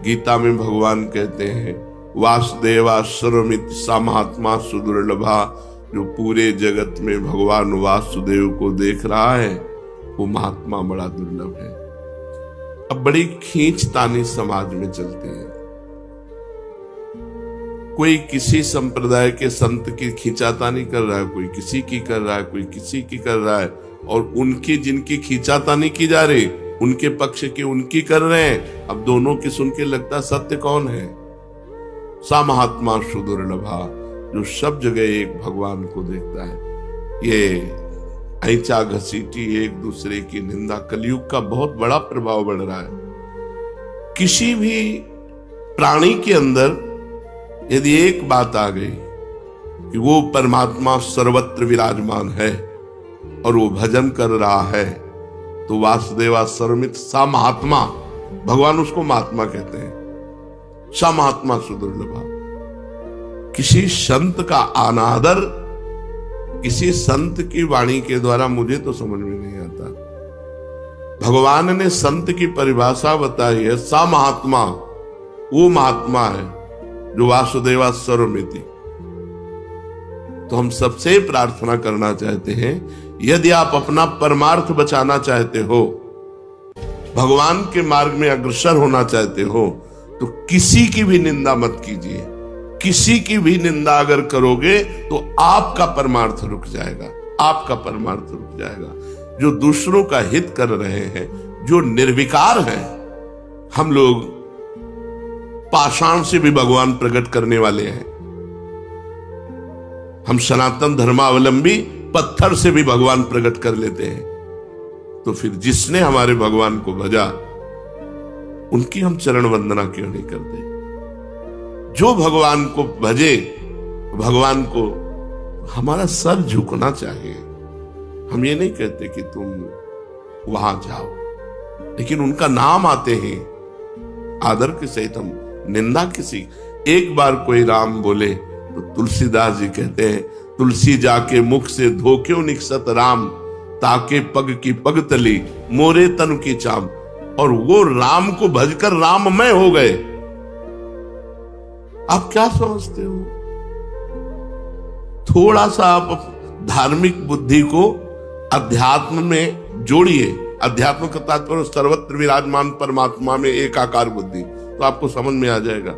गीता में भगवान कहते हैं वासुदेवा सर्वमिति सा महात्मा सुदुर्लभा। जो पूरे जगत में भगवान वासुदेव को देख रहा है वो महात्मा बड़ा दुर्लभ है। अब बड़ी खींचतानी समाज में चलती है। कोई किसी संप्रदाय के संत की खींचातानी कर रहा है, कोई किसी की कर रहा है, कोई किसी की कर रहा है, और उनकी जिनकी खींचातानी की जा रही उनके पक्ष की उनकी कर रहे हैं। अब दोनों की सुन के लगता सत्य कौन है? सा महात्मा सुदुर्लभा, जो सब जगह एक भगवान को देखता है। ये ऐंचा घसीटी एक दूसरे की निंदा, कलयुग का बहुत बड़ा प्रभाव बढ़ रहा है। किसी भी प्राणी के अंदर यदि एक बात आ गई कि वो परमात्मा सर्वत्र विराजमान है और वो भजन कर रहा है, तो वासुदेवा सर्वमित सा महात्मा, भगवान उसको महात्मा कहते हैं। सा महात्मा सुदुर्लभा। किसी संत का अनादर किसी संत की वाणी के द्वारा मुझे तो समझ में नहीं आता। भगवान ने संत की परिभाषा बताई है, सा महात्मा वो महात्मा है जो वासुदेवा सर्वमिति। तो हम सबसे प्रार्थना करना चाहते हैं, यदि आप अपना परमार्थ बचाना चाहते हो, भगवान के मार्ग में अग्रसर होना चाहते हो, तो किसी की भी निंदा मत कीजिए। किसी की भी निंदा अगर करोगे तो आपका परमार्थ रुक जाएगा, आपका परमार्थ रुक जाएगा। जो दूसरों का हित कर रहे हैं, जो निर्विकार हैं, हम लोग पाषाण से भी भगवान प्रकट करने वाले हैं। हम सनातन धर्मावलंबी पत्थर से भी भगवान प्रकट कर लेते हैं। तो फिर जिसने हमारे भगवान को भजा उनकी हम चरण वंदना क्यों नहीं करते? जो भगवान को भजे, भगवान को हमारा सर झुकना चाहिए। हम ये नहीं कहते कि तुम वहां जाओ, लेकिन उनका नाम आते हैं आदर के सहित हम निंदा किसी। एक बार कोई राम बोले तो तुलसीदास जी कहते हैं, तुलसी जाके मुख से धोख्यो निकसत राम, ताके पग की पग तली मोरे तन की चाम। और वो राम को भजकर राममय हो गए। आप क्या समझते हो? थोड़ा सा आप धार्मिक बुद्धि को अध्यात्म में जोड़िए। अध्यात्म का तात्पर्य सर्वत्र विराजमान परमात्मा में एकाकार बुद्धि, तो आपको समझ में आ जाएगा।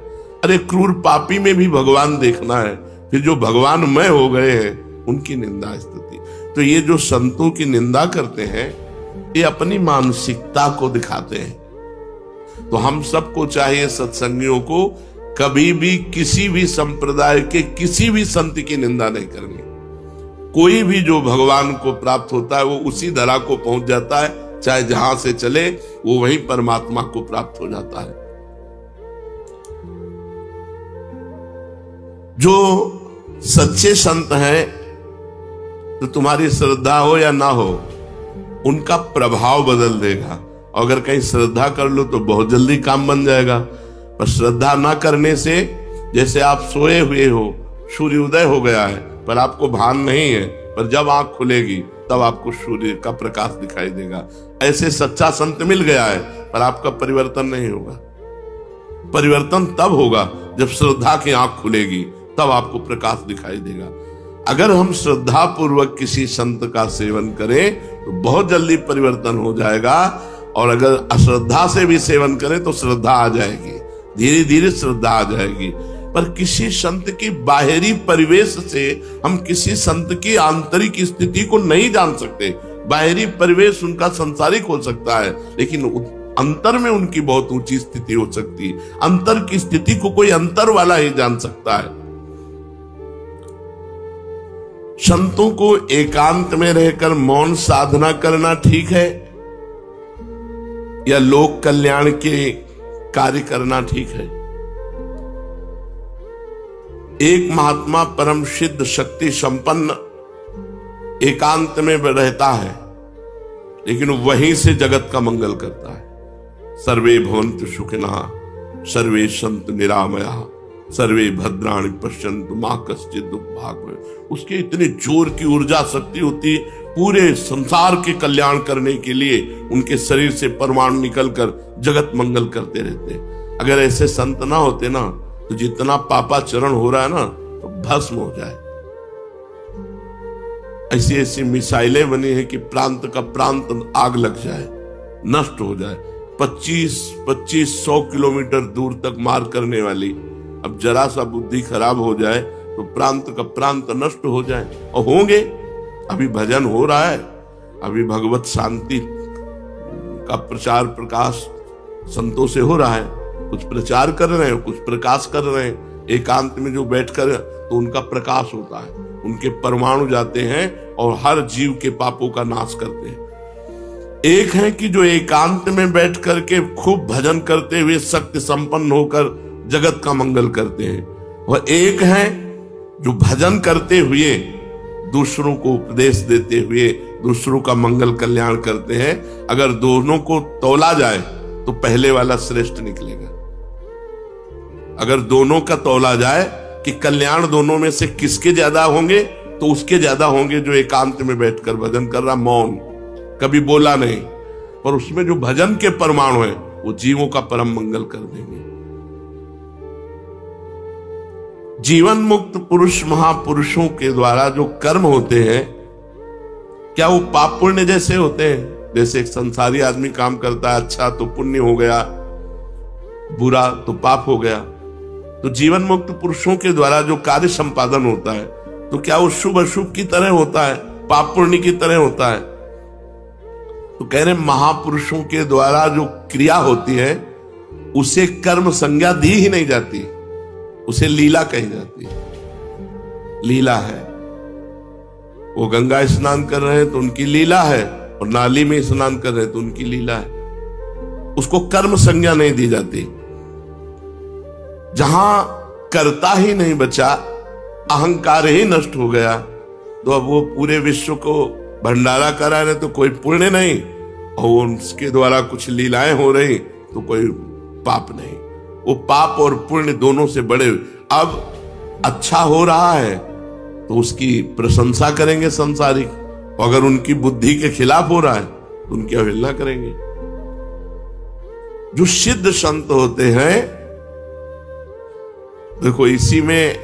अरे क्रूर पापी में भी भगवान देखना है, फिर जो भगवानमय हो गए हैं उनकी निंदा स्तुति। तो ये जो संतों की निंदा करते हैं, ये अपनी मानसिकता को दिखाते हैं। तो हम सबको चाहिए, सत्संगियों को, कभी भी किसी भी संप्रदाय के किसी भी संत की निंदा नहीं करनी। कोई भी जो भगवान को प्राप्त होता है वो उसी धरा को पहुंच जाता है, चाहे जहां से चले वो वहीं परमात्मा को प्राप्त हो जाता है। जो सच्चे संत हैं, तो तुम्हारी श्रद्धा हो या ना हो, उनका प्रभाव बदल देगा। अगर कहीं श्रद्धा कर लो तो बहुत जल्दी काम बन जाएगा। पर श्रद्धा ना करने से, जैसे आप सोए हुए हो, सूर्योदय हो गया है पर आपको भान नहीं है, पर जब आंख खुलेगी तब आपको सूर्य का प्रकाश दिखाई देगा। ऐसे सच्चा संत मिल गया है पर आपका परिवर्तन नहीं होगा। परिवर्तन तब होगा जब श्रद्धा की आंख खुलेगी, तब आपको प्रकाश दिखाई देगा। अगर हम श्रद्धा पूर्वक किसी संत का सेवन करें तो बहुत जल्दी परिवर्तन हो जाएगा, और अगर अश्रद्धा से भी सेवन करें तो श्रद्धा आ जाएगी, धीरे धीरे श्रद्धा आ जाएगी। पर किसी संत की बाहरी परिवेश से हम किसी संत की आंतरिक स्थिति को नहीं जान सकते। बाहरी परिवेश उनका संसारिक हो सकता है, लेकिन अंतर में उनकी बहुत ऊंची स्थिति हो सकती है। अंतर की स्थिति को कोई अंतर वाला ही जान सकता है। संतों को एकांत में रहकर मौन साधना करना ठीक है, या लोक कल्याण के कार्य करना ठीक है? एक महात्मा परम सिद्ध शक्ति संपन्न एकांत में रहता है, लेकिन वहीं से जगत का मंगल करता है। सर्वे भवन्तु सुखिनः, सर्वे सन्तु निरामयाः, सर्वे भद्राणि पश्यन्तु मा कश्चित् दुःखभाग् भवेत्। उसके इतने जोर की ऊर्जा शक्ति होती, पूरे संसार के कल्याण करने के लिए उनके शरीर से परमाणु निकलकर जगत मंगल करते रहते। अगर ऐसे संत ना होते ना तो जितना पापाचरण हो रहा है ना तो भस्म हो जाए। ऐसी ऐसी मिसाइलें बनी है कि प्रांत का प्रांत आग लग जाए, नष्ट हो जाए। 25-100 किलोमीटर दूर तक मार करने वाली अब जरा सा बुद्धि खराब हो जाए तो प्रांत का प्रांत नष्ट हो जाए। और होंगे, अभी भजन हो रहा है, अभी भगवत शांति का प्रचार प्रकाश संतों से हो रहा है, कुछ प्रचार कर रहे हैं, कुछ प्रकाश कर रहे हैं। एकांत में जो बैठकर तो उनका प्रकाश होता है, उनके परमाणु जाते हैं और हर जीव के पापों का नाश करते हैं। एक है कि जो एकांत में बैठ करके खूब भजन करते हुए शक्ति संपन्न होकर जगत का मंगल करते हैं, वह एक है जो भजन करते हुए दूसरों को उपदेश देते हुए दूसरों का मंगल कल्याण करते हैं। अगर दोनों को तौला जाए तो पहले वाला श्रेष्ठ निकलेगा। अगर दोनों का तौला जाए कि कल्याण दोनों में से किसके ज्यादा होंगे, तो उसके ज्यादा होंगे जो एकांत में बैठकर भजन कर रहा, मौन, कभी बोला नहीं, पर उसमें जो भजन के परमाणु है वो जीवों का परम मंगल कर देंगे। जीवन मुक्त पुरुष महापुरुषों के द्वारा जो कर्म होते हैं, क्या वो पाप पुण्य जैसे होते हैं? जैसे एक संसारी आदमी काम करता है, अच्छा तो पुण्य हो गया, बुरा तो पाप हो गया। तो जीवन मुक्त पुरुषों के द्वारा जो कार्य संपादन होता है, तो क्या वो शुभ अशुभ की तरह होता है, पाप पुण्य की तरह होता है? तो कह रहे महापुरुषों के द्वारा जो क्रिया होती है उसे कर्म संज्ञा दी ही नहीं जाती, उसे लीला कही जाती है। लीला है, वो गंगा स्नान कर रहे हैं तो उनकी लीला है, और नाली में स्नान कर रहे हैं तो उनकी लीला है, उसको कर्म संज्ञा नहीं दी जाती। जहां कर्ता ही नहीं बचा, अहंकार ही नष्ट हो गया, तो अब वो पूरे विश्व को भंडारा करा रहे तो कोई पुण्य नहीं, और उसके द्वारा कुछ लीलाएं हो रही तो कोई पाप नहीं। वो पाप और पुण्य दोनों से बड़े। अब अच्छा हो रहा है तो उसकी प्रशंसा करेंगे संसारिक, और अगर उनकी बुद्धि के खिलाफ हो रहा है तो उनकी अवहेलना करेंगे। जो सिद्ध संत होते हैं, देखो इसी में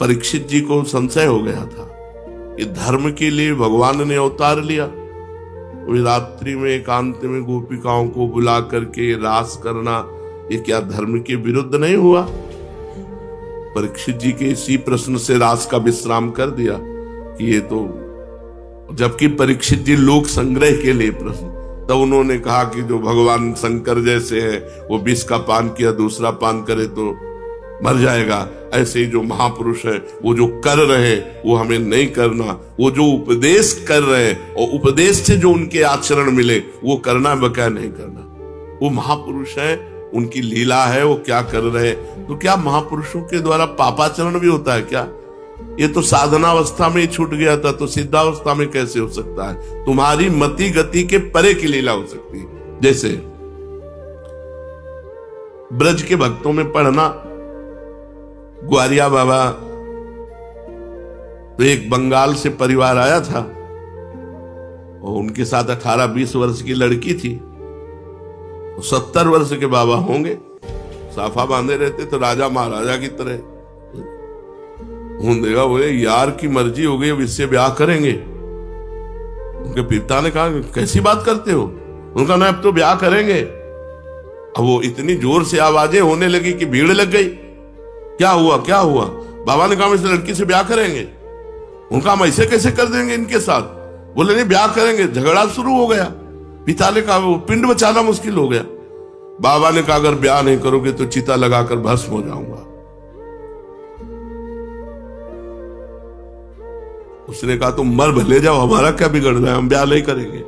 परीक्षित जी को संशय हो गया था कि धर्म के लिए भगवान ने अवतार लिया, वही रात्रि में एकांत में गोपिकाओं को बुला करके रास करना, ये क्या धर्म के विरुद्ध नहीं हुआ? परीक्षित जी के इसी प्रश्न से रास का विश्राम कर दिया कि ये तो, जबकि परीक्षित जी लोक संग्रह के लिए प्रश्न, तब उन्होंने कहा कि जो भगवान शंकर जैसे हैं वो विष का पान किया, दूसरा पान करे तो मर जाएगा। ऐसे ही जो महापुरुष है वो जो कर रहे वो हमें नहीं करना, वो जो उपदेश कर रहे और उपदेश से जो उनके आचरण मिले वो करना, बकाया नहीं करना। वो महापुरुष है, उनकी लीला है, वो क्या कर रहे। तो क्या महापुरुषों के द्वारा पापाचरण भी होता है क्या? ये तो साधनावस्था में ही छूट गया था, तो सिद्धावस्था में कैसे हो सकता है? तुम्हारी मति गति के परे की लीला हो सकती है। जैसे ब्रज के भक्तों में पढ़ना, ग्वारिया बाबा, तो एक बंगाल से परिवार आया था और उनके साथ 18-20 वर्ष की लड़की थी, 70 वर्ष के बाबा होंगे, साफा बांधे रहते तो राजा महाराजा की तरह। देखा बोले यार की मर्जी हो गई, अब इससे ब्याह करेंगे। उनके पिता ने कहा कैसी बात करते हो? उनका ना अब तो ब्याह करेंगे। अब वो इतनी जोर से आवाजें होने लगी कि भीड़ लग गई। क्या हुआ क्या हुआ? बाबा ने कहा इस लड़की से ब्याह करेंगे। उनका हम ऐसे कैसे कर देंगे इनके साथ? बोले नहीं ब्याह करेंगे। झगड़ा शुरू हो गया। पिता ने कहा वो पिंड बचाना मुश्किल हो गया। बाबा ने कहा अगर ब्याह नहीं करोगे तो चिता लगाकर भस्म हो जाऊंगा। उसने कहा तुम मर भले जाओ, हमारा क्या बिगड़ रहा है, हम ब्याह नहीं करेंगे।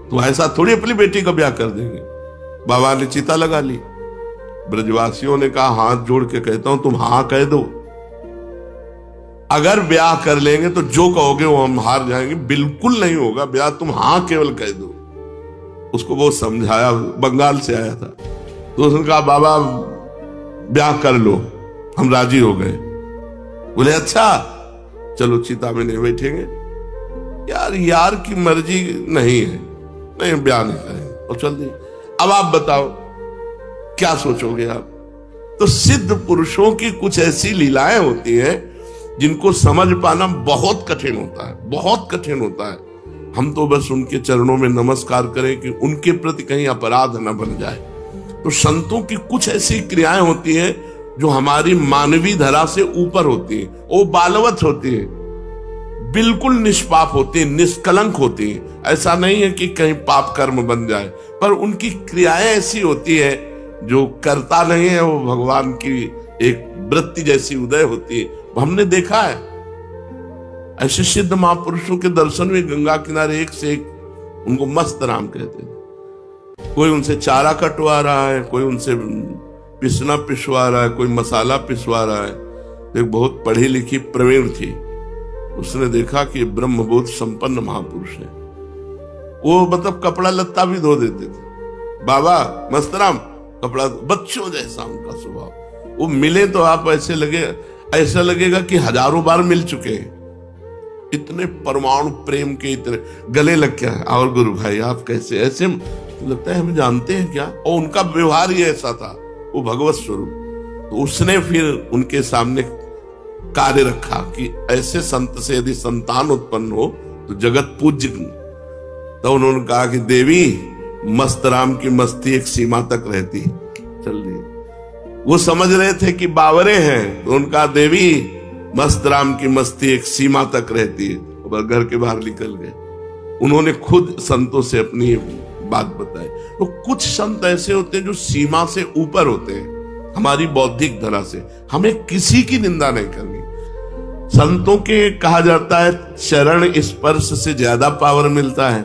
तुम ऐसा थोड़ी अपनी बेटी का ब्याह कर देंगे। बाबा ने चिता लगा ली। ब्रजवासियों ने कहा हाथ जोड़ के कहता हूं तुम हाँ कह दो, अगर ब्याह कर लेंगे तो जो कहोगे वो हम हार जाएंगे। बिल्कुल नहीं होगा ब्याह, तुम हाँ केवल कह दो। उसको वो समझाया, बंगाल से आया था, तो उसने कहा बाबा ब्याह कर लो, हम राजी हो गए। बोले अच्छा चलो चिता में नहीं बैठेंगे। यार की मर्जी नहीं है, नहीं ब्याह नहीं करेंगे और चल दी। अब आप बताओ क्या सोचोगे आप? तो सिद्ध पुरुषों की कुछ ऐसी लीलाएं होती हैं जिनको समझ पाना बहुत कठिन होता है, बहुत कठिन होता है। हम तो बस उनके चरणों में नमस्कार करें कि उनके प्रति कहीं अपराध न बन जाए। तो संतों की कुछ ऐसी क्रियाएं होती हैं जो हमारी मानवीय धरा से ऊपर होती है, वो बालवत होती है, बिल्कुल निष्पाप होती है, निष्कलंक होती है। ऐसा नहीं है कि कहीं पाप कर्म बन जाए, पर उनकी क्रियाएं ऐसी होती है जो करता नहीं है, वो भगवान की एक वृत्ति जैसी उदय होती है। हमने देखा है ऐसे सिद्ध महापुरुषों के दर्शन में गंगा किनारे एक से एक उनको मस्त राम कहते थे। कोई उनसे चारा कटवा रहा है, कोई उनसे पिसना पिसवा रहा है, कोई मसाला पिसवा रहा है। एक बहुत पढ़ी लिखी प्रवीण थी, उसने देखा कि ब्रह्मबोध संपन्न महापुरुष है। वो मतलब कपड़ा लत्ता भी धो देते थे। बाबा मस्तराम कपड़ा, बच्चों जैसा उनका स्वभाव। वो मिले तो आप ऐसा लगेगा कि हजारों बार मिल चुके हैं। इतने परमाणु प्रेम के, इतने गले लग क्या है, और गुरु भाई आप कैसे, ऐसे लगता है हम जानते हैं क्या। और उनका व्यवहार ही ऐसा था, वो भगवत स्वरूप। तो उसने फिर उनके सामने कार्य रखा कि ऐसे संत से यदि संतान उत्पन्न हो तो जगत पूज्य। तो उन्होंने कहा कि देवी मस्त राम की मस्ती एक सीमा तक रहती, चल रही। वो समझ रहे थे कि बावरे हैं, तो उनका देवी मस्त राम की मस्ती एक सीमा तक रहती है, और घर के बाहर निकल गए। उन्होंने खुद संतों से अपनी बात बताई। तो कुछ संत ऐसे होते हैं जो सीमा से ऊपर होते हैं, हमारी बौद्धिक धरा से। हमें किसी की निंदा नहीं करनी। संतों के कहा जाता है चरण स्पर्श से ज्यादा पावर मिलता है।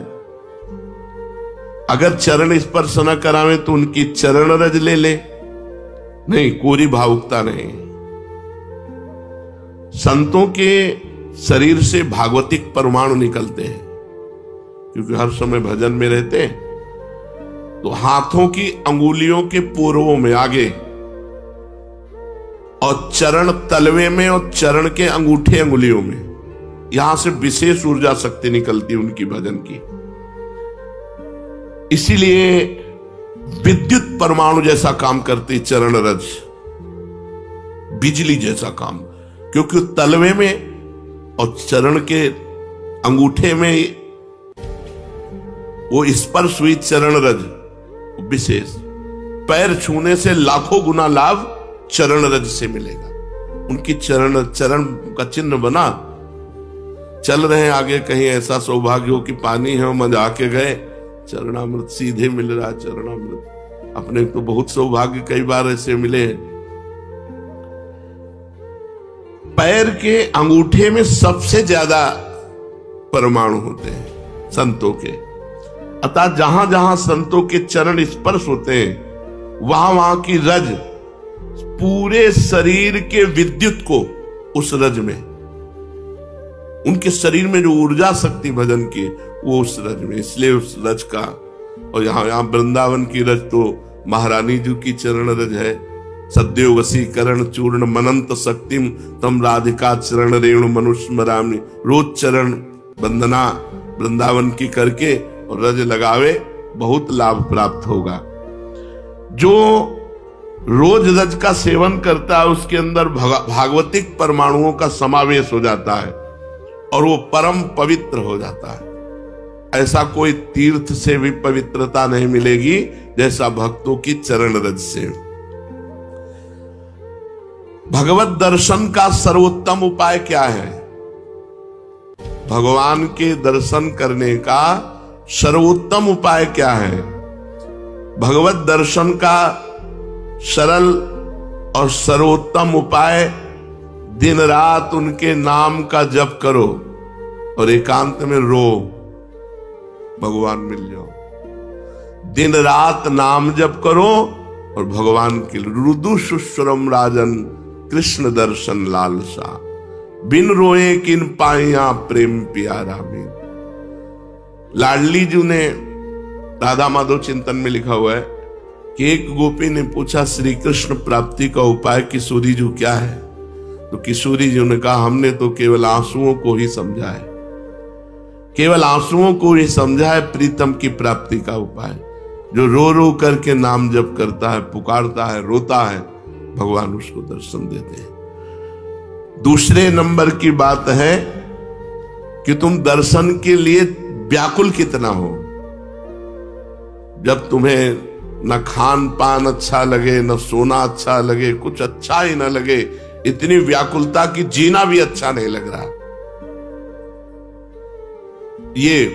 अगर चरण स्पर्श न करावे तो उनकी चरण रज ले ले, नहीं कोरी भावुकता नहीं। संतों के शरीर से भागवतिक परमाणु निकलते हैं, क्योंकि हर समय भजन में रहते हैं। तो हाथों की अंगुलियों के पूर्वों में आगे, और चरण तलवे में, और चरण के अंगूठे अंगुलियों में, यहां से विशेष ऊर्जा शक्ति निकलती है उनकी भजन की। इसीलिए विद्युत परमाणु जैसा काम करती चरण रज, बिजली जैसा काम, क्योंकि तलवे में और चरण के अंगूठे में वो स्पर्श हुई चरण रज विशेष। पैर छूने से लाखों गुना लाभ चरण रज से मिलेगा। उनकी चरण का चिन्ह बना, चल रहे हैं आगे, कहीं ऐसा सौभाग्य हो कि पानी है, मजा के गए, चरणामृत सीधे मिल रहा, चरणामृत। अपने तो बहुत सौभाग्य कई बार ऐसे मिले हैं। पैर के अंगूठे में सबसे ज्यादा परमाणु होते हैं संतों के। अतः जहां जहां संतों के चरण स्पर्श होते हैं, वहां वहां की रज पूरे शरीर के विद्युत को उस रज में, उनके शरीर में जो ऊर्जा शक्ति भजन की, वो उस रज में। इसलिए उस रज का, और यहाँ वृंदावन की रज तो महारानी जी की चरण रज है। सद्यो वसीकरण चूर्ण मनंत शक्तिम तम राधिका चरण रेणु मनुस्मरामि। रोज चरण वंदना वृंदावन की करके और रज लगावे, बहुत लाभ प्राप्त होगा। जो रोज रज का सेवन करता है उसके अंदर भागवतिक परमाणुओं का समावेश हो जाता है और वो परम पवित्र हो जाता है। ऐसा कोई तीर्थ से भी पवित्रता नहीं मिलेगी जैसा भक्तों की चरण रज से। भगवत दर्शन का सर्वोत्तम उपाय क्या है? भगवान के दर्शन करने का सर्वोत्तम उपाय क्या है? भगवत दर्शन का सरल और सर्वोत्तम उपाय, दिन रात उनके नाम का जप करो और एकांत में रो, भगवान मिल जाओ। दिन रात नाम जप करो और भगवान के रुदु सुस्वरम राजन कृष्ण दर्शन लालसा। बिन रोए किन पाइया प्रेम प्यारा में। लाडली जी ने राधा माधव चिंतन में लिखा हुआ है कि एक गोपी ने पूछा श्री कृष्ण प्राप्ति का उपाय किशोरी जी क्या है? तो किशोरी जी ने कहा हमने तो केवल आंसुओं को ही समझा है, केवल आंसुओं को ही समझा है प्रीतम की प्राप्ति का उपाय। जो रो रो करके नाम जप करता है, पुकारता है, रोता है, भगवान उसको दर्शन देते हैं। दूसरे नंबर की बात है कि तुम दर्शन के लिए व्याकुल कितना हो। जब तुम्हें न खान पान अच्छा लगे, न सोना अच्छा लगे, कुछ अच्छा ही न लगे, इतनी व्याकुलता कि जीना भी अच्छा नहीं लग रहा, ये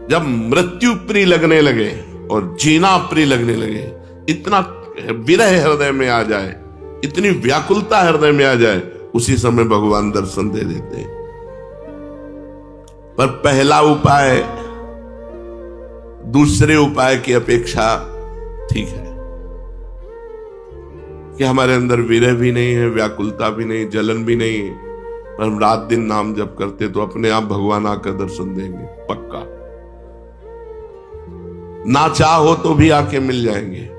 जब मृत्यु प्रिय लगने लगे और जीना प्रिय लगने लगे, इतना विरह हृदय में आ जाए, इतनी व्याकुलता हृदय में आ जाए, उसी समय भगवान दर्शन दे देते हैं। पर पहला उपाय दूसरे उपाय की अपेक्षा ठीक है कि हमारे अंदर विरह भी नहीं है, व्याकुलता भी नहीं, जलन भी नहीं है, पर हम रात दिन नाम जप करते तो अपने आप भगवान आकर दर्शन देंगे, पक्का। ना चाहो तो भी आके मिल जाएंगे।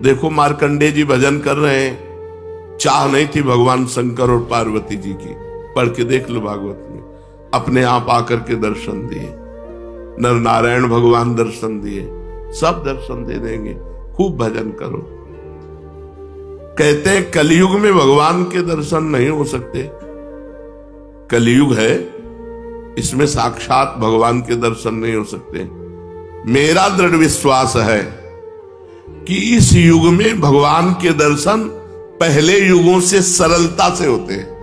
देखो मार्कंडेय जी भजन कर रहे हैं, चाह नहीं थी भगवान शंकर और पार्वती जी की, पढ़ के देख लो भागवत में, अपने आप आकर के दर्शन दिए। नर नारायण भगवान दर्शन दिए, सब दर्शन दे देंगे। खूब भजन करो। कहते हैं कलयुग में भगवान के दर्शन नहीं हो सकते। कलयुग है, इसमें साक्षात भगवान के दर्शन नहीं हो सकते। मेरा दृढ़ विश्वास है कि इस युग में भगवान के दर्शन पहले युगों से सरलता से होते हैं।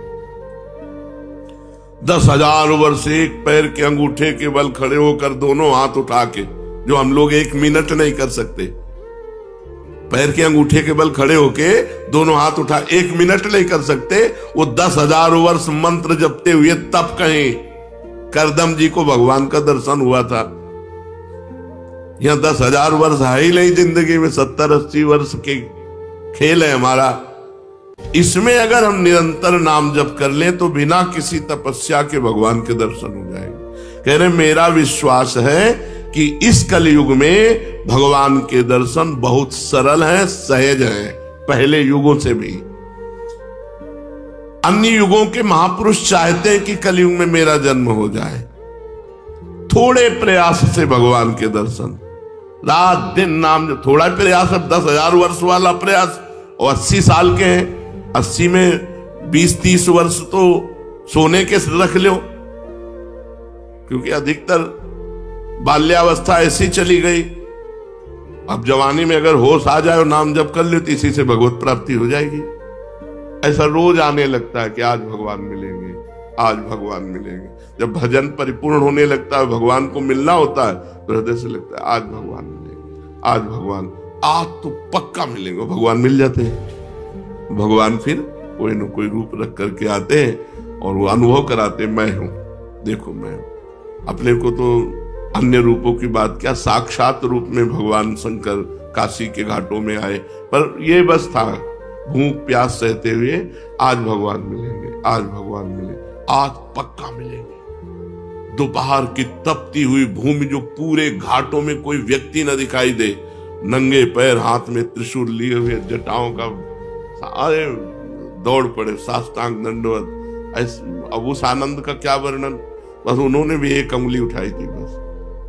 10,000 वर्ष एक पैर के अंगूठे के बल खड़े होकर दोनों हाथ उठा के, जो हम लोग 1 मिनट नहीं कर सकते, पैर के अंगूठे के बल खड़े होके दोनों हाथ उठा 1 मिनट नहीं कर सकते, वो 10,000 वर्ष मंत्र जपते हुए तब कहीं करदम जी को भगवान का दर्शन हुआ था। यहां 10,000 वर्ष है ही नहीं जिंदगी में, 70-80 वर्ष के खेल है हमारा। इसमें अगर हम निरंतर नाम जप कर लें तो बिना किसी तपस्या के भगवान के दर्शन हो जाएंगे। कह रहे मेरा विश्वास है कि इस कलयुग में भगवान के दर्शन बहुत सरल हैं, सहज हैं, पहले युगों से भी। अन्य युगों के महापुरुष चाहते हैं कि कलयुग में मेरा जन्म हो जाए, थोड़े प्रयास से भगवान के दर्शन, रात दिन नाम, थोड़ा प्रयास, अब 10,000 वर्ष वाला प्रयास, और 80 साल के हैं, 80 में 20-30 वर्ष तो सोने के रख लो, क्योंकि अधिकतर बाल्यावस्था ऐसी चली गई। अब जवानी में अगर होश आ जाए और नाम जप कर ले तो इसी से भगवत प्राप्ति हो जाएगी। ऐसा रोज आने लगता है कि आज भगवान मिलेंगे, आज भगवान मिलेंगे। जब भजन परिपूर्ण होने लगता है, भगवान को मिलना होता है, तो हृदय से लगता है आज भगवान मिलेंगे, आज भगवान, आज तो पक्का मिलेंगे। भगवान मिल जाते हैं। भगवान फिर कोई न कोई रूप रख करके आते हैं और वो अनुभव कराते हैं, मैं हूं, देखो मैं हूं। अपने को तो अन्य रूपों की बात क्या, साक्षात रूप में भगवान शंकर काशी के घाटों में आए, पर ये बस था भूख प्यास सहते हुए, आज भगवान मिलेंगे, आज भगवान मिलेंगे, आज पक्का मिलेंगे। दोपहर की तपती हुई भूमि, जो पूरे घाटों में कोई व्यक्ति न दिखाई दे, नंगे पैर, हाथ में त्रिशूल लिए हुए, जटाओं का, अरे दौड़ पड़े, साष्टांग दंडवत। अब उस आनंद का क्या वर्णन, बस उन्होंने भी 1 उंगली उठाई थी, बस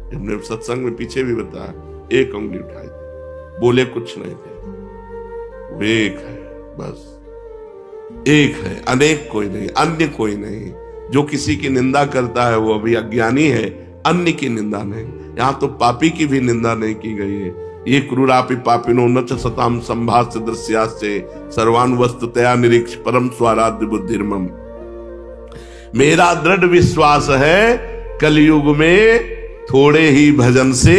हमने सत्संग में पीछे भी बताया, 1 उंगली उठाई थी, बोले कुछ नहीं थे। वो एक है, बस एक है, अनेक कोई नहीं, अन्य कोई नहीं। जो किसी की निंदा करता है वो अभी अज्ञानी है, अन्य की निंदा नहीं। यहां तो पापी की भी निंदा नहीं की गई है। ये क्रूरापि पापिनो न च सताम संभास्य दृश्यास्य सर्वान् वस्तुतया निरीक्ष परम स्वाराध्य बुद्धिर्मम। मेरा दृढ़ विश्वास है कलयुग में थोड़े ही भजन से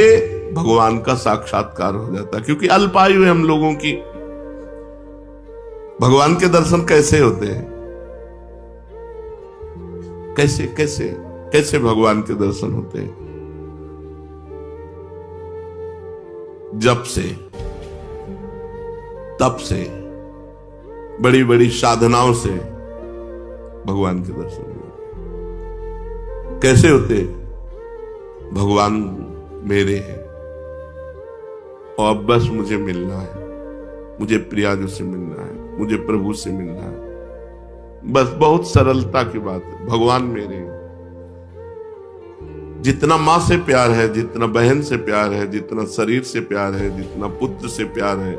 भगवान का साक्षात्कार हो जाता, क्योंकि अल्पायु है हम लोगों की। भगवान के दर्शन कैसे होते हैं, कैसे कैसे कैसे भगवान के दर्शन होते हैं? जप से, तप से, बड़ी बड़ी साधनाओं से भगवान के दर्शन होते। कैसे होते? भगवान मेरे हैं और बस मुझे मिलना है, मुझे प्रियाजू से मिलना है, मुझे प्रभु से मिलना है। बस बहुत सरलता की बात है, भगवान मेरे हैं। जितना माँ से प्यार है, जितना बहन से प्यार है, जितना शरीर से प्यार है, जितना पुत्र से प्यार है,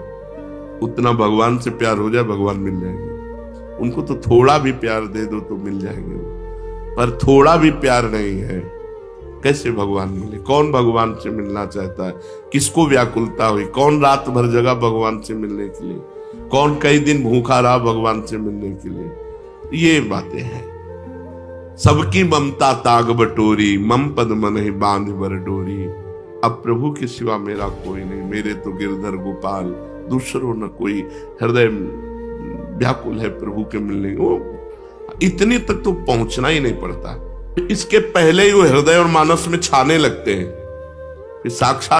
उतना भगवान से प्यार हो जाए, भगवान मिल जाएंगे। उनको तो थोड़ा भी प्यार दे दो तो मिल जाएंगे वो, पर थोड़ा भी प्यार नहीं है, कैसे भगवान मिले? कौन भगवान से मिलना चाहता है? किसको व्याकुलता हुई? कौन रात भर जगा भगवान से मिलने के लिए? कौन कई दिन भूखा रहा भगवान से मिलने के लिए? ये बातें हैं। सबकी ममता ताग बटोरी, मम पद मन ही बांध बर डोरी। अब प्रभु के सिवा मेरा कोई नहीं, मेरे तो गिरधर गोपाल, दूसरों न कोई। हृदय व्याकुल है प्रभु के मिलने। वो इतने तक तो पहुंचना ही नहीं पड़ता, इसके पहले ही वो हृदय और मानस में छाने लगते हैं। साक्षात